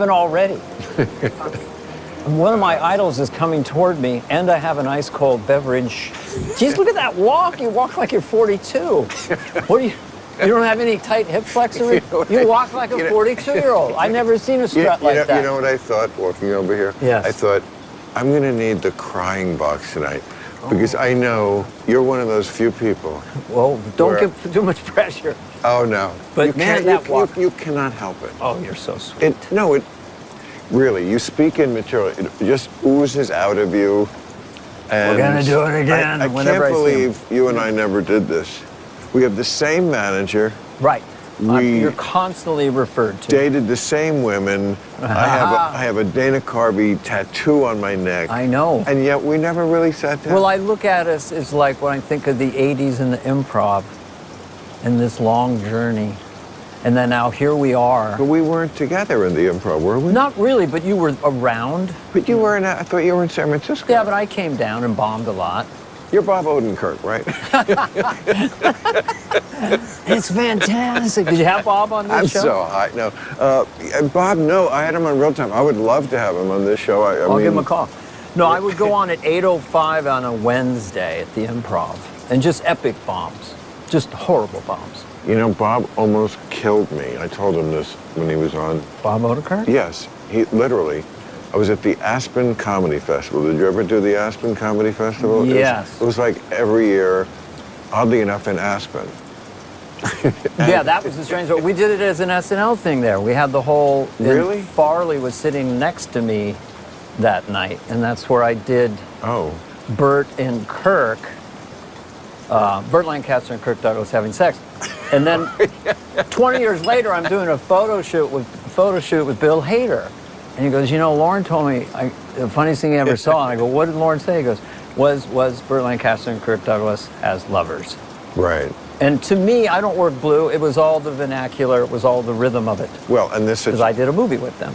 heaven already. One of my idols is coming toward me, and I have an ice-cold beverage. Jeez, look at that walk. You walk like you're 42. What do you... You don't have any tight hip flexor? You walk like a 42-year-old. I've never seen a strut like that. You know what I thought walking over here? Yes. I thought, I'm going to need the crying box tonight. Because I know you're one of those few people. Well, don't give too much pressure. Oh, no. But man, that walk... You cannot help it. Oh, you're so sweet. Really, you speak in material. It just oozes out of you. And we're going to do it again. I can't believe you and I never did this. We have the same manager. Right. You're constantly referred to. Dated the same women. I have a Dana Carvey tattoo on my neck. I know. And yet we never really sat down. Well, I look at us as like when I think of the 80s and the improv and this long journey. And then now here we are. But we weren't together in the improv, were we? Not really, but you were around. But you were I thought you were in San Francisco. Yeah, but I came down and bombed a lot. You're Bob Odenkirk, right? It's fantastic. Did you have Bob on this show? I'm so high. No. Bob, no, I had him on Real Time. I would love to have him on this show. I'll give him a call. No, I would go on at 8:05 on a Wednesday at the Improv. And just epic bombs. Just horrible bombs. You know, Bob almost killed me. I told him this when he was on. Bob Odenkirk? Yes. He literally... I was at the Aspen Comedy Festival. Did you ever do the Aspen Comedy Festival? Yes. It was like every year, oddly enough, in Aspen. Yeah, that was the strange one. We did it as an SNL thing there. We had the whole... Really? And Farley was sitting next to me that night, and that's where I did Burt and Kirk. Burt Lancaster and Kirk Douglas having sex. And then 20 years later, I'm doing a photo shoot with Bill Hader. And he goes, you know, Lauren told me the funniest thing he ever saw. And I go, what did Lauren say? He goes, was Burt Lancaster and Kirk Douglas as lovers. Right. And to me, I don't work blue. It was all the vernacular. It was all the rhythm of it. Well, and this is... Because I did a movie with them.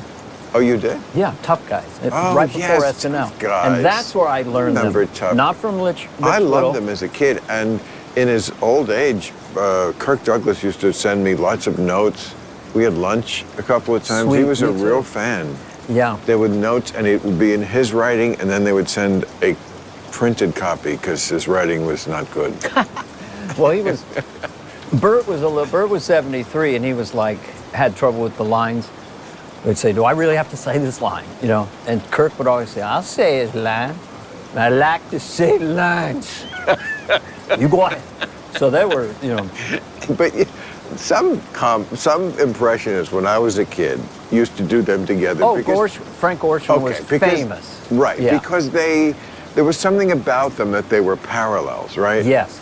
Oh, you did? Yeah, Tough Guys. Right before SNL. Tough Guys. And that's where I learned them. Tough. Not from Rich I Little. loved them as a kid. And in his old age, Kirk Douglas used to send me lots of notes. We had lunch a couple of times. Sweet, he was a real fan. Yeah. They would notes, and it would be in his writing, and then they would send a printed copy because his writing was not good. Well, he was... Burt was 73, and he was like, had trouble with the lines. They'd say, do I really have to say this line? You know? And Kirk would always say, I'll say his line. I like to say lines. You go ahead. So they were, you know... But some impressionists, when I was a kid, used to do them together. Oh, Frank Gorshin was famous. Right, yeah. because there was something about them that they were parallels, right? Yes.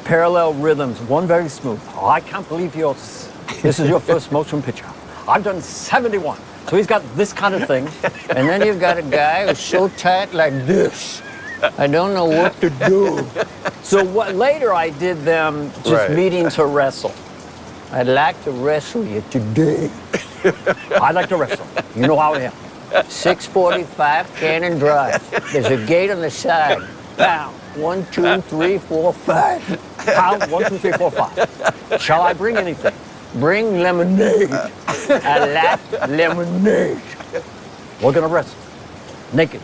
Parallel rhythms, one very smooth. Oh, I can't believe this is your first motion picture. I've done 71. So he's got this kind of thing. And then you've got a guy who's so tight like this. I don't know what to do. So later I did them just meeting to wrestle. I'd like to wrestle you today. I'd like to wrestle. You know how I am. 645 Cannon Drive. There's a gate on the side. Pound. 1, 2, 3, 4, 5. Pound. 1, 2, 3, 4, 5. Shall I bring anything? Bring lemonade. I like lemonade. We're gonna wrestle. Naked.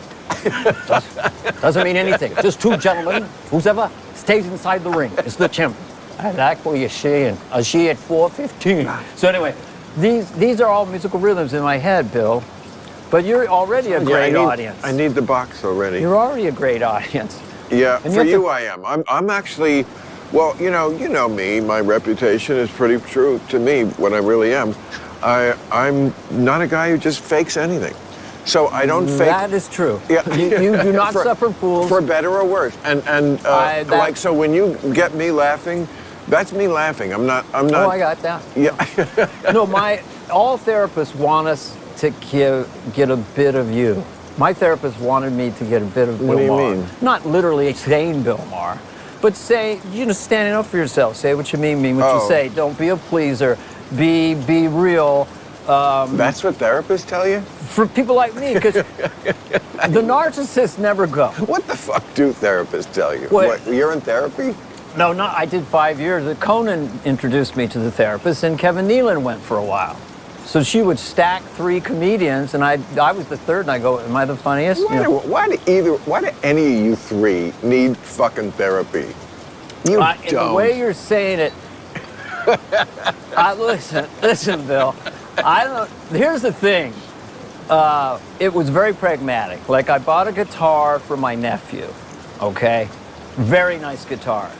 Doesn't mean anything. Just two gentlemen. Whoever stays inside the ring is the champion. I like what you're saying. I'll see you at 4:15. So anyway, these are all musical rhythms in my head, Bill. But you're already a great audience. I need the box already. You're already a great audience. Yeah, and for you I am. I'm actually, well, you know me. My reputation is pretty true to me, what I really am. I'm not a guy who just fakes anything. So I don't fake. That is true. Yeah. You do not suffer fools. For better or worse. Like, so when you get me laughing, that's me laughing. I'm not. Oh, I got that. Yeah. No, all therapists want us to get a bit of you. My therapist wanted me to get a bit of Bill Maher. What do you mean? Not literally saying Bill Maher, but say, standing up for yourself. Say what you mean what you say. Don't be a pleaser. Be real. That's what therapists tell you? For people like me, because the narcissists never go. What the fuck do therapists tell you? What, you're in therapy? No, I did 5 years. Conan introduced me to the therapist, and Kevin Nealon went for a while. So she would stack 3 comedians, and I was the third, and I go, am I the funniest? You know? Why do any of you 3 need fucking therapy? You don't. The way you're saying it, listen, Bill. Here's the thing. It was very pragmatic. Like, I bought a guitar for my nephew, okay? Very nice guitar.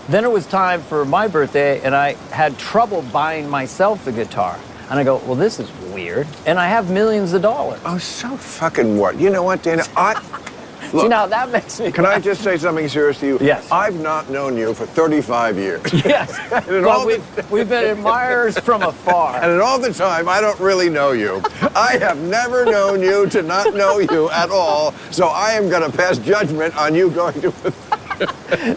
Then it was time for my birthday, and I had trouble buying myself the guitar. And I go, well, this is weird. And I have millions of dollars. Oh, so fucking what? You know what, Dana? Look, see, now that makes me Can I just say something serious to you? Yes. I've not known you for 35 years. Yes. Well, we've been admirers from afar. And in all the time, I don't really know you. I have never known you to not know you at all, so I am going to pass judgment on you going to...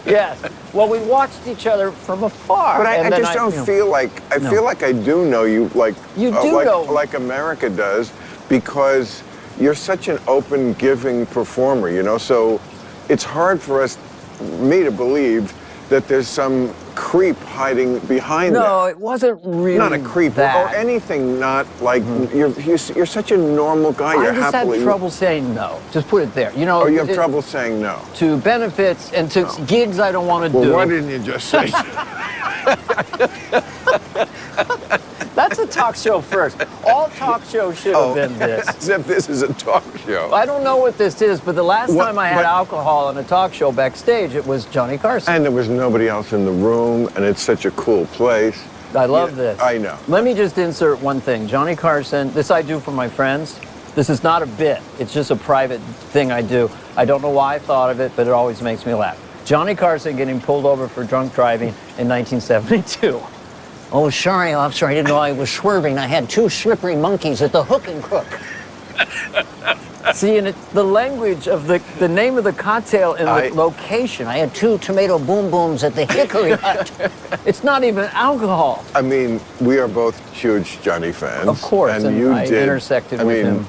Yes. Well, we watched each other from afar. But I just don't feel like... I feel like I do know you like... You do know. Like America does, because you're such an open, giving performer, you know? So it's hard for me to believe that there's some creep hiding behind that. No, it wasn't really not a creep that. or anything. Not like you're such a normal guy. You're I just happily. had trouble saying no. Just put it there. You know. Oh, you have trouble saying no to benefits and to gigs I don't want to do. Well, why didn't you just say? That's a talk show first. All talk shows should have been this. As if this is a talk show. I don't know what this is, but the last time I had alcohol in a talk show backstage, it was Johnny Carson. And there was nobody else in the room, and it's such a cool place. I love this. I know. Let me just insert one thing. Johnny Carson, this I do for my friends. This is not a bit. It's just a private thing I do. I don't know why I thought of it, but it always makes me laugh. Johnny Carson getting pulled over for drunk driving in 1972. Oh, sorry, officer, I didn't know I was swerving. I had 2 slippery monkeys at the hook and crook. See, and the language of the name of the cocktail and the location. I had 2 tomato boom booms at the Hickory Hut. It's not even alcohol. I mean, we are both huge Johnny fans. Of course, and you I intersected with him.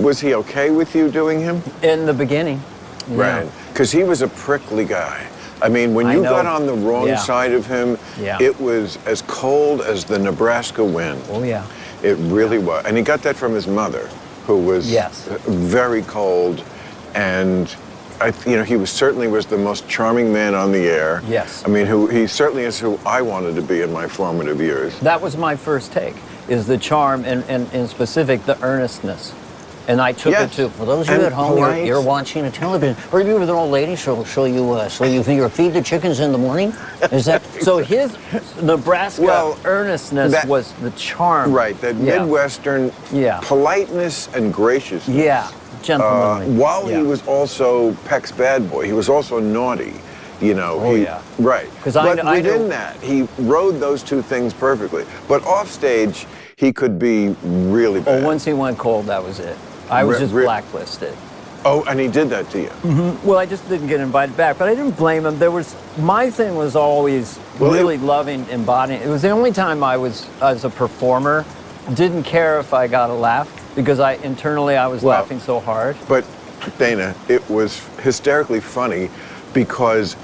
Was he okay with you doing him? In the beginning. Right, because he was a prickly guy. I mean, when you got on the wrong side of him, it was as cold as the Nebraska wind. Oh, yeah. It really was. And he got that from his mother, who was very cold. And, he certainly was the most charming man on the air. Yes. I mean, he certainly is who I wanted to be in my formative years. That was my first take, is the charm and in specific, the earnestness. And I took it to. For those of you at home, you're watching a television, or you with an old lady, so you feed the chickens in the morning. Is that so? His Nebraska earnestness was the charm, right? That Midwestern politeness and graciousness. Yeah, gentlemanly. While he was also Peck's bad boy, he was also naughty. You know. Right. But within that, he rode those 2 things perfectly. But off stage, he could be really bad. Oh, once he went cold, that was it. I was just blacklisted. Oh, and he did that to you? Mm-hmm. Well, I just didn't get invited back, but I didn't blame him. My thing was always really loving embodying. It was the only time I was, as a performer, didn't care if I got a laugh, because internally I was laughing so hard. But, Dana, it was hysterically funny because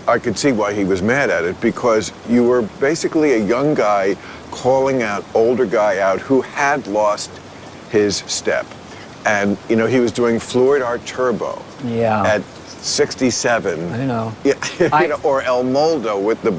I could see why he was mad at it, because you were basically a young guy calling out older guy out who had lost his step. And, he was doing Fluid Art Turbo at 67. I know. Yeah, or El Moldo with the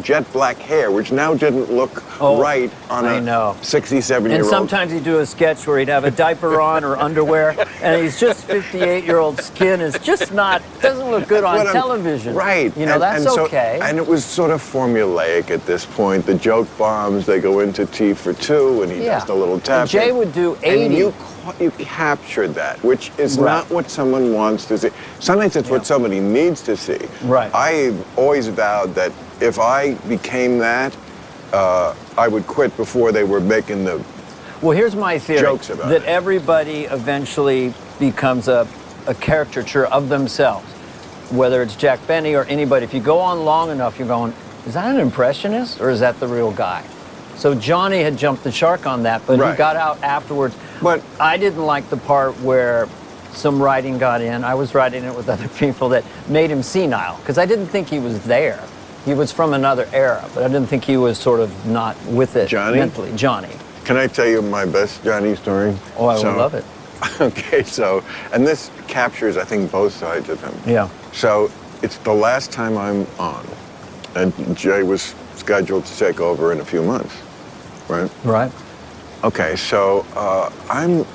jet black hair, which now didn't look right on a 67-year-old. And sometimes he'd do a sketch where he'd have a diaper on or underwear, and he's just 58-year-old skin is just doesn't look good on television. Right. That's okay. And it was sort of formulaic at this point. The joke bombs, they go into T for 2, and he does the little tapping. And Jay would do 80. And you captured that, which is not what someone wants to see. Sometimes it's what somebody needs to see. Right. I always vowed that if I became that, I would quit before they were making the here's my theory. Jokes about that everybody eventually becomes a caricature of themselves, whether it's Jack Benny or anybody. If you go on long enough, you're going, is that an impressionist or is that the real guy? So Johnny had jumped the shark on that, but he got out afterwards. But I didn't like the part where some writing got in. I was writing it with other people that made him senile, because I didn't think he was there. He was from another era, but I didn't think he was sort of not with it Johnny? mentally. Johnny. Can I tell you my best Johnny story? Oh, I would love it. Okay, so, and this captures, I think, both sides of him. Yeah. So it's the last time I'm on, and Jay was scheduled to take over in a few months, right? Right. Okay, so and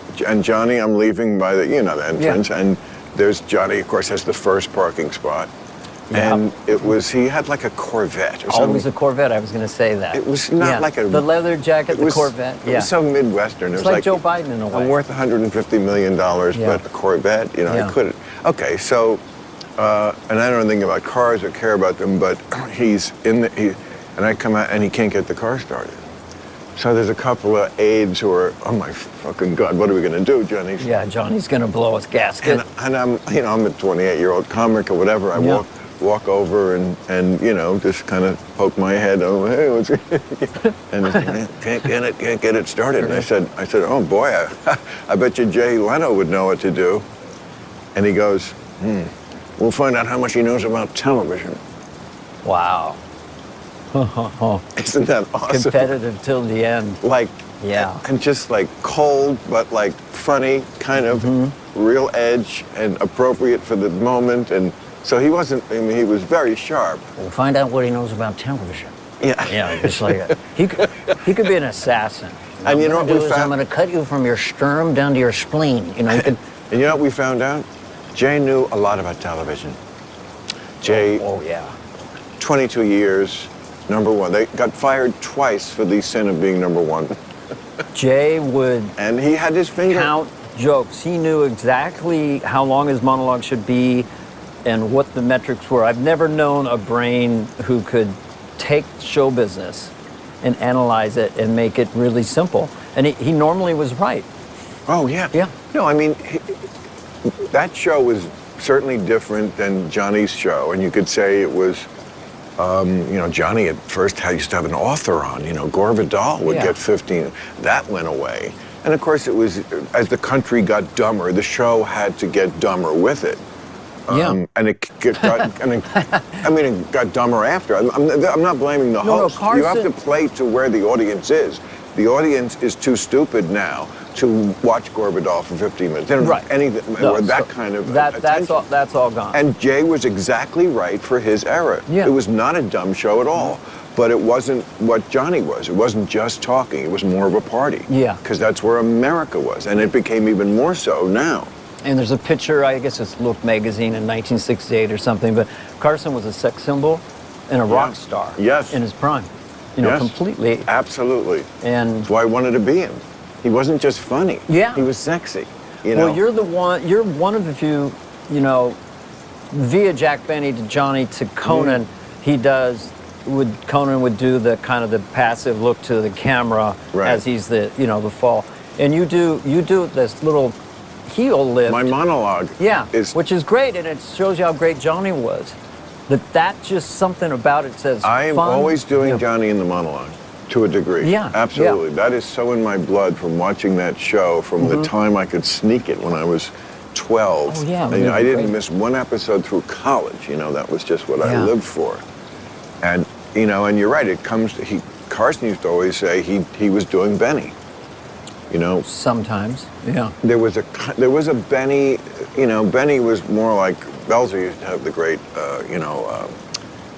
Johnny, I'm leaving by the, you know, the entrance, and there's Johnny, of course, has the first parking spot. Yeah. And he had like a Corvette or something. Always a Corvette, I was going to say that. It was not like a... The leather jacket, the Corvette, It was so Midwestern. It's like Joe Biden in a way. I'm worth $150 million, but a Corvette, you know, I couldn't. Okay, so, and I don't know anything about cars or care about them, but and I come out and he can't get the car started. So there's a couple of aides who are, oh my fucking God, what are we gonna do, Johnny? Yeah, Johnny's going to blow his gasket. And I'm a 28-year-old comic or whatever. I walk over and you know, just kind of poke my head. Oh, hey, what's and he's like, can't get it started. And I said, oh boy, I bet you Jay Leno would know what to do. And he goes, we'll find out how much he knows about television. Wow. Isn't that awesome? Competitive till the end. Like, yeah. And just like cold, but like funny, kind of real edge and appropriate for the moment. And so he wasn't, I mean, he was very sharp. We'll find out what he knows about television. Yeah. Yeah, just like he could be an assassin. And you know what we found? I'm going to cut you from your sternum down to your spleen. You know, you could, And you know what we found out? Jay knew a lot about television. Jay, oh yeah. 22 years, #1. They got fired twice for the sin of being #1. Jay would And he had his finger. count jokes. He knew exactly how long his monologue should be and what the metrics were. I've never known a brain who could take show business and analyze it and make it really simple. And he normally was right. Oh, yeah. Yeah. No, I mean, that show was certainly different than Johnny's show. And you could say it was, you know, Johnny at first used to have an author on, you know, Gore Vidal would get 15. That went away. And of course, it was, as the country got dumber, the show had to get dumber with it. And it got dumber after. I'm not blaming the host. You have to play to where the audience is. The audience is too stupid now to watch Gore Vidal for 15 minutes. They don't have anything, or that kind of attention. That's all gone. And Jay was exactly right for his era. Yeah. It was not a dumb show at all. But it wasn't what Johnny was. It wasn't just talking. It was more of a party. Yeah. Because that's where America was. And it became even more so now. And there's a picture, I guess it's Look magazine in 1968 or something, but Carson was a sex symbol and a rock star in his prime. You know, completely. Absolutely. And that's why I wanted to be him. He wasn't just funny. Yeah. He was sexy. You know? Well, you're one of the few, you know, via Jack Benny to Johnny to Conan, Conan would do the kind of the passive look to the camera as he's the, you know, the fall. And you do this little heel lift. My monologue. Yeah, which is great, and it shows you how great Johnny was. That's just something about it says I am always doing Johnny in the monologue, to a degree. Yeah. Absolutely. Yeah. That is so in my blood from watching that show, from the time I could sneak it when I was 12. Oh, yeah. And, you know, I didn't miss one episode through college. You know, that was just what I lived for. And, you know, and you're right, it comes to, Carson used to always say he was doing Benny. You know, sometimes, yeah. There was a Benny. You know, Benny was more like Belzer used to have the great, you know,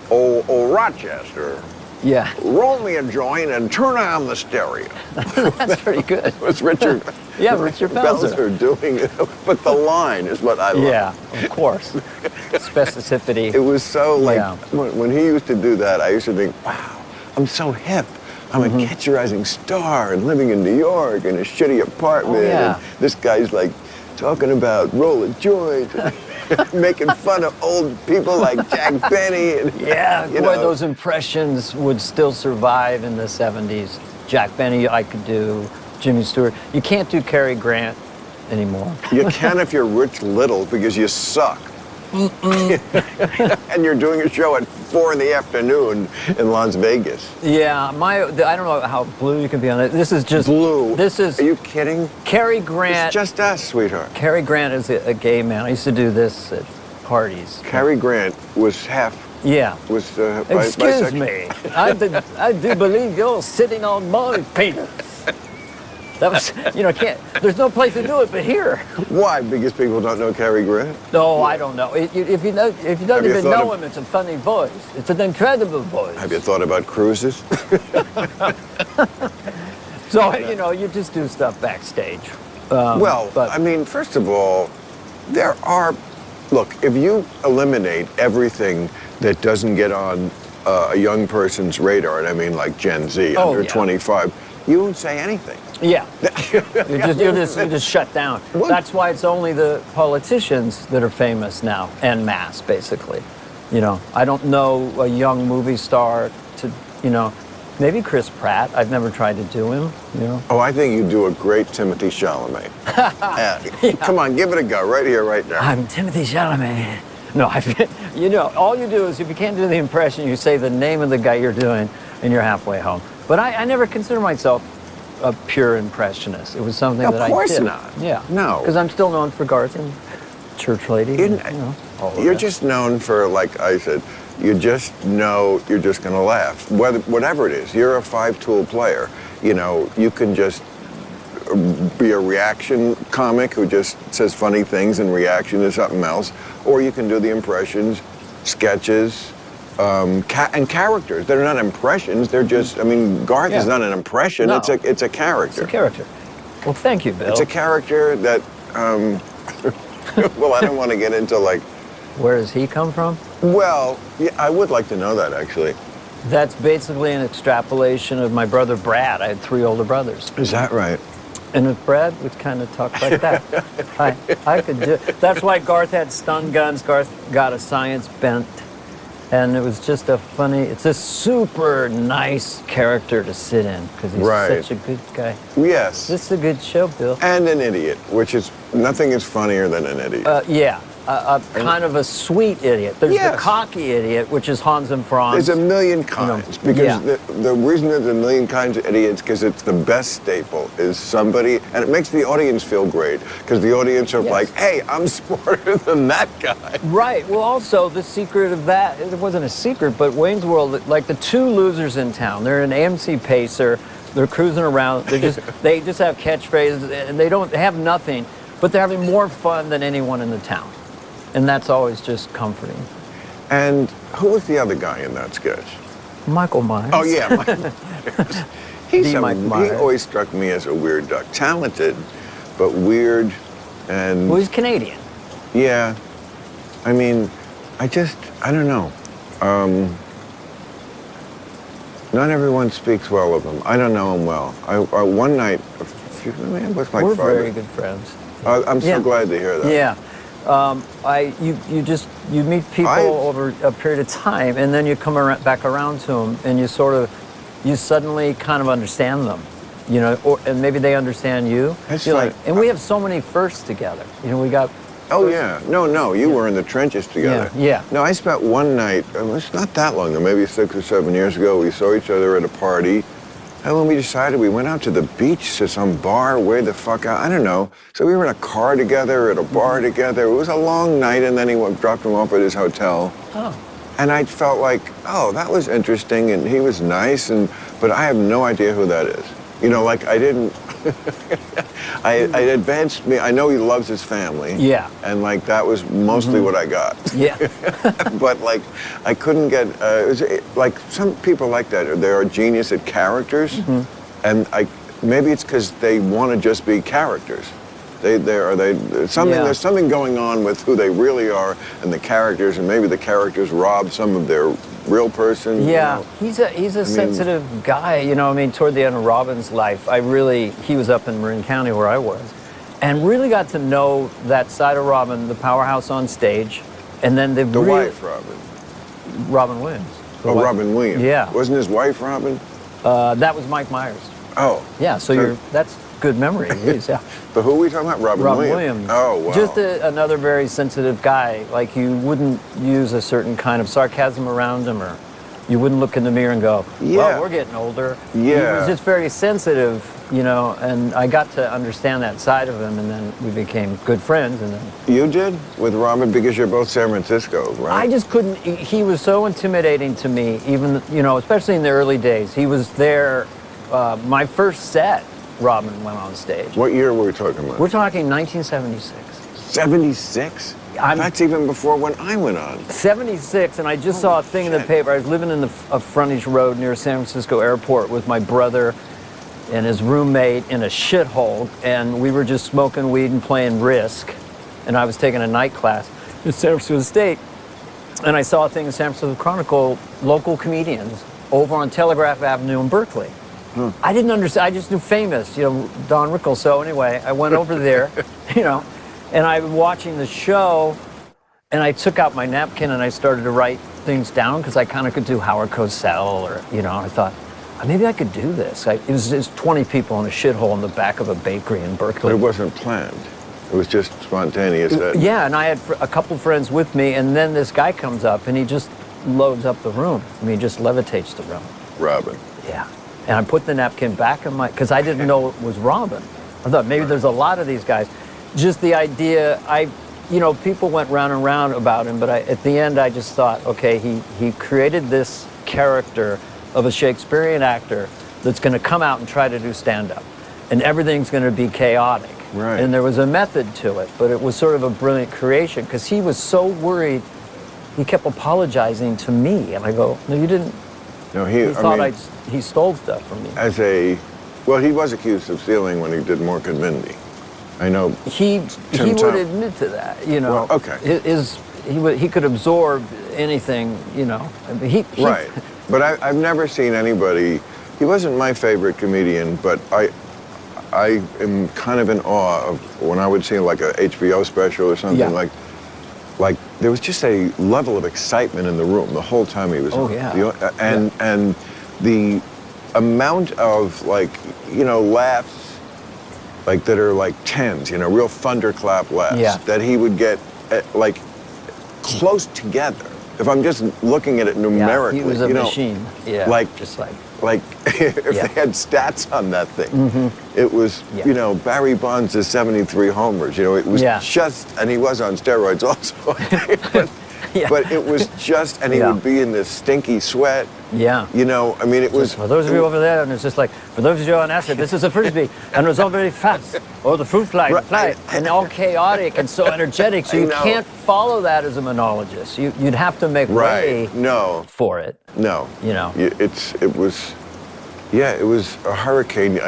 old Rochester. Yeah. Roll me a joint and turn on the stereo. That's pretty good. It was Richard. Richard Belzer doing it, but the line is what I love. Yeah, of course. Specificity. It was so like when he used to do that, I used to think, wow, I'm so hip. I'm a Catch a Rising Star and living in New York in a shitty apartment. And this guy's like talking about roll a joint, making fun of old people like Jack Benny. And, boy, those impressions would still survive in the 70s. Jack Benny, I could do. Jimmy Stewart. You can't do Cary Grant anymore. You can if you're Rich Little because you suck. And you're doing a show at 4 p.m. in Las Vegas. Yeah, I don't know how blue you can be on it. This is just blue. This is. Are you kidding? Cary Grant. It's just us, sweetheart. Cary Grant is a gay man. I used to do this at parties. Cary Grant was half was Excuse bisexual. me. I do believe you're sitting on my penis. That was, there's no place to do it but here. Why? Because people don't know Cary Grant? No, I don't know. If you don't even know him, it's a funny voice. It's an incredible voice. Have you thought about cruises? So, you just do stuff backstage. I mean, first of all, look, if you eliminate everything that doesn't get on a young person's radar, and I mean like Gen Z, under 25, you won't say anything. Yeah. You're just shut down. What? That's why it's only the politicians that are famous now, en masse, basically. I don't know a young movie star to, maybe Chris Pratt. I've never tried to do him, Oh, I think you do a great Timothy Chalamet. Come on, give it a go, right here, right now. I'm Timothy Chalamet. No, all you do is, if you can't do the impression, you say the name of the guy you're doing, and you're halfway home. But I never consider myself a pure impressionist. It was something that I did. Of course not. Yeah. No. Because I'm still known for Garth and Church Lady. You're just known for, like I said, you just know you're just going to laugh. Whatever it is, you're a five-tool player. You can just be a reaction comic who just says funny things in reaction to something else, or you can do the impressions, sketches, and characters. They're not impressions. They're just. I mean, Garth is not an impression. No. It's a character. It's a character. Well, thank you, Bill. It's a character that. Well, I don't want to get into like. Where does he come from? Well, yeah, I would like to know that actually. That's basically an extrapolation of my brother Brad. I had 3 older brothers. Is that right? And if Brad would kind of talk like that, I could do it. That's why Garth had stun guns. Garth got a science bent. And it was just it's a super nice character to sit in because he's such a good guy. Yes. This is a good show, Bill. And an idiot, which is, nothing is funnier than an idiot. Kind of a sweet idiot. There's the cocky idiot, which is Hans and Franz. There's a million kinds, because the reason there's a million kinds of idiots, because it's the best staple, is somebody, and it makes the audience feel great, because the audience are like, hey, I'm smarter than that guy. Right. Well, also, the secret of that, it wasn't a secret, but Wayne's World, like the 2 losers in town, they're an AMC Pacer, they're cruising around, they just have catchphrases, and they don't have nothing, but they're having more fun than anyone in the town. And that's always just comforting. And who was the other guy in that sketch? Michael Myers. Oh, yeah, Michael Myers. He always struck me as a weird duck. Talented, but weird and... Well, he's Canadian. Yeah. I mean, I don't know. Not everyone speaks well of him. I don't know him well. One night, with my We're father. very good friends. I'm so glad to hear that. Yeah. You meet people over a period of time, and then you come back around to them, and you suddenly kind of understand them, and maybe they understand you. It's and we have so many firsts together. We got. Oh yeah, no, you were in the trenches together. Yeah. No, I spent one night. It's not that long ago, maybe 6 or 7 years ago. We saw each other at a party. And when we decided, we went out to the beach to some bar way the fuck out. I don't know. So we were in a car together, at a bar together. It was a long night, and then he dropped him off at his hotel. Oh. And I felt like, that was interesting, and he was nice, but I have no idea who that is. I didn't, I advanced me. I know he loves his family. Yeah. And that was mostly what I got. Yeah. But I couldn't get, it was some people like that. They're a genius at characters. And maybe it's because they want to just be characters. There's something going on with who they really are and the characters, and maybe the characters rob some of their real person. Yeah, he's a sensitive guy. Toward the end of Robin's life, he was up in Marin County where I was, and really got to know that side of Robin, the powerhouse on stage, and then the wife, Robin. Robin Williams. Robin Williams. Yeah. Wasn't his wife Robin? That was Mike Myers. Oh. Yeah, so that's good memory. Yeah. But who are we talking about? Robin Williams. Oh, wow. Just another very sensitive guy. You wouldn't use a certain kind of sarcasm around him, or You wouldn't look in the mirror and go, Yeah. well, we're getting older. He Yeah. was just very sensitive, you know, and I got to understand that side of him, and then we became good friends, and then You did with Robin because you're both San Francisco, right? I just couldn't, he was so intimidating to me, even, you know, especially in the early days. He was there, my first set, Robin went on stage. What year were we talking about? We're talking 1976. 76? That's even before when I went on. 76, and I just saw a thing in the shit. paper. I was living in the frontage road near San Francisco Airport with my brother and his roommate in a shithole, and we were just smoking weed and playing Risk, and I was taking a night class at San Francisco State, and I saw a thing in San Francisco Chronicle, local comedians over on Telegraph Avenue in Berkeley. I didn't understand, I just knew famous, you know, Don Rickles. So anyway, I went over there, you know, and I was watching the show, and I took out my napkin and I started to write things down because I kind of could do Howard Cosell, or, you know, I thought, maybe I could do this. It was 20 people in a shithole in the back of a bakery in But Berkeley. it wasn't planned. It was just spontaneous. Yeah, and I had a couple friends with me, and then this guy comes up and he just loads up the room. I mean, he just levitates the room. Robin. Yeah. And I put the napkin back in because I didn't know it was Robin. I thought maybe there's a lot of these guys. Just the idea, you know, people went round and round about him, but at the end I just thought, okay, he created this character of a Shakespearean actor that's going to come out and try to do stand-up, and everything's going to be chaotic. Right. And there was a method to it, but it was sort of a brilliant creation because he was so worried. He kept apologizing to me, and I go, no, you didn't. No, He thought he stole stuff from me. Well, he was accused of stealing when he did Mork and Mindy. I know. He Tim would Tom- admit to that, you know. Well, okay. He could absorb anything, you know. I mean, he Right. But I've never seen anybody. He wasn't my favorite comedian, but I am kind of in awe of when I would see like a HBO special or something, Yeah. like there was just a level of excitement in the room the whole time he was Oh, on. yeah. And the amount of, like, you know, laughs like that are like tens, you know, real thunderclap laughs Yeah. that he would get like close together. If I'm just looking at it numerically, he was a you know, machine. Yeah, like just like. if Yeah. they had stats on that thing, it was, Yeah. you know, Barry Bonds is 73 homers. You know, it was Yeah. just, and he was on steroids also. but, Yeah. but it was just, and he Yeah. would be in this stinky sweat. Yeah. You know, I mean, it was. For those of you over there, and it's just like, for those of you on acid, this is a frisbee, and it's all very fast, or the fruit fly, Right. and all chaotic and so energetic. So I you know. can't follow that as a monologist. You'd have to make way Right. No. for it. No. You know. It was a hurricane.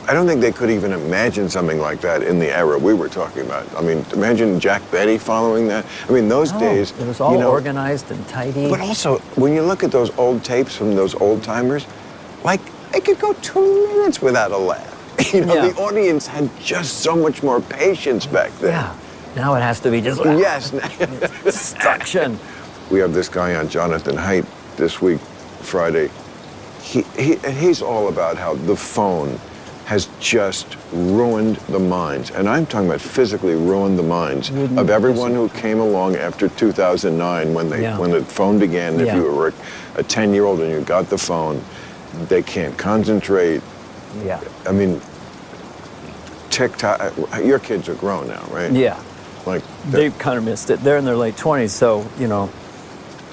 I don't think they could even imagine something like that in the era we were talking about. I mean, imagine Jack Benny following that. I mean, those days. It was all you know, organized and tidy. But also, when you look at those old tapes from those old timers, like, they could go 2 minutes without a laugh. You know, Yeah. the audience had just so much more patience back then. Yeah. Now it has to be just Yes. destruction. We have this guy on, Jonathan Haidt, this week, Friday. He's all about how the phone has just ruined the minds, and I'm talking about physically ruined the minds of everyone who came along after 2009 when the phone began. If Yeah. you were a 10-year-old and you got the phone, they can't concentrate. Yeah. I mean, TikTok, your kids are grown now, right? Yeah. Like, They kind of missed it. They're in their late 20s, so, you know.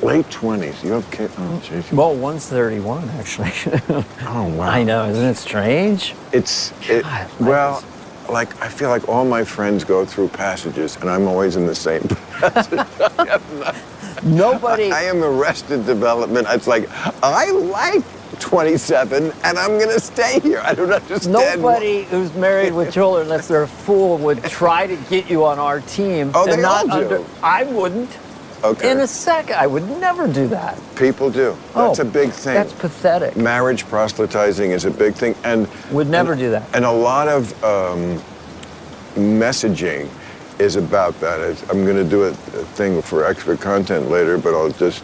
late 20s, you have kids? Oh, jeez. Well, one's 31, actually. Oh, wow. I know, isn't it strange? Well, like, I feel like all my friends go through passages, and I'm always in the same passage. Nobody. I am Arrested Development. It's like, I like 27, and I'm going to stay here. I don't understand. Nobody who's married with children, unless they're a fool, would try to get you on our team. Oh, and they not all do. I wouldn't. Okay. In a second, I would never do that. People do. That's a big thing. That's pathetic. Marriage proselytizing is a big thing, and Would never do that. And a lot of messaging is about that. I'm going to do a thing for extra content later, but I'll just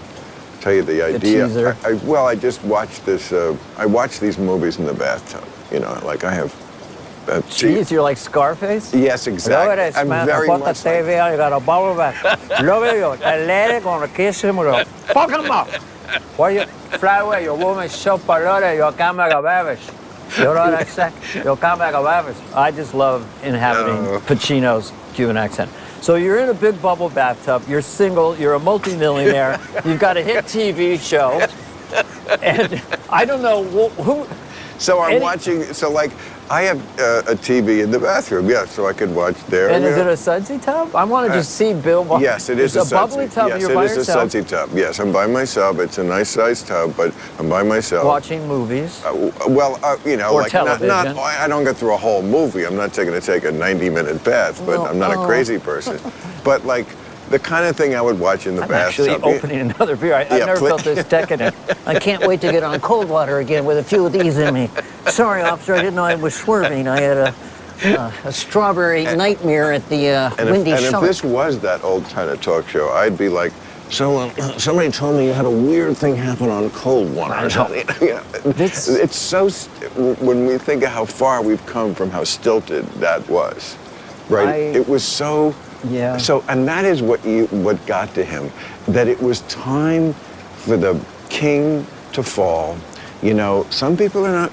tell you the idea. teaser. I just watched this. I watch these movies in the bathtub. You know, like I have. Jeez, you're like Scarface? Yes, exactly. Look at this, I'm man. very Put the much like TV on, you got a bubble bath. Look at you, athletic, gonna kiss him, we're gonna fuck him up. Why you fly away? Your woman so parlore, your camera babish. You know what I say? Your camera babish. I just love inhabiting Pacino's Cuban accent. So you're in a big bubble bathtub. You're single. You're a multimillionaire. You've got a hit TV show, and I don't know who. So I'm watching. So like, I have a TV in the bathroom. Yeah, so I could watch there. And is it a sudsy tub? I want to just see Bill. Yes, it is a bubbly tub. Yes, You're by it is yourself. a sudsy tub. Yes, I'm by myself. It's a nice sized tub, but I'm by myself. Watching movies. You know, Or like television. I don't go through a whole movie. I'm not going to take a 90-minute bath, but I'm not a crazy person. But like, the kind of thing I would watch in the I'm bathtub. actually opening another beer. I've never felt this decadent. I can't wait to get on cold water again with a few of these in me. Sorry, officer, I didn't know I was swerving. I had a strawberry nightmare at the Windy And Shark. if this was that old kind of talk show, I'd be like, so somebody told me you had a weird thing happen on cold water. I know. Yeah, it's so, when we think of how far we've come from how stilted that was, right? It was so, so, and that is what got to him, that it was time for the king to fall. You know, some people are not,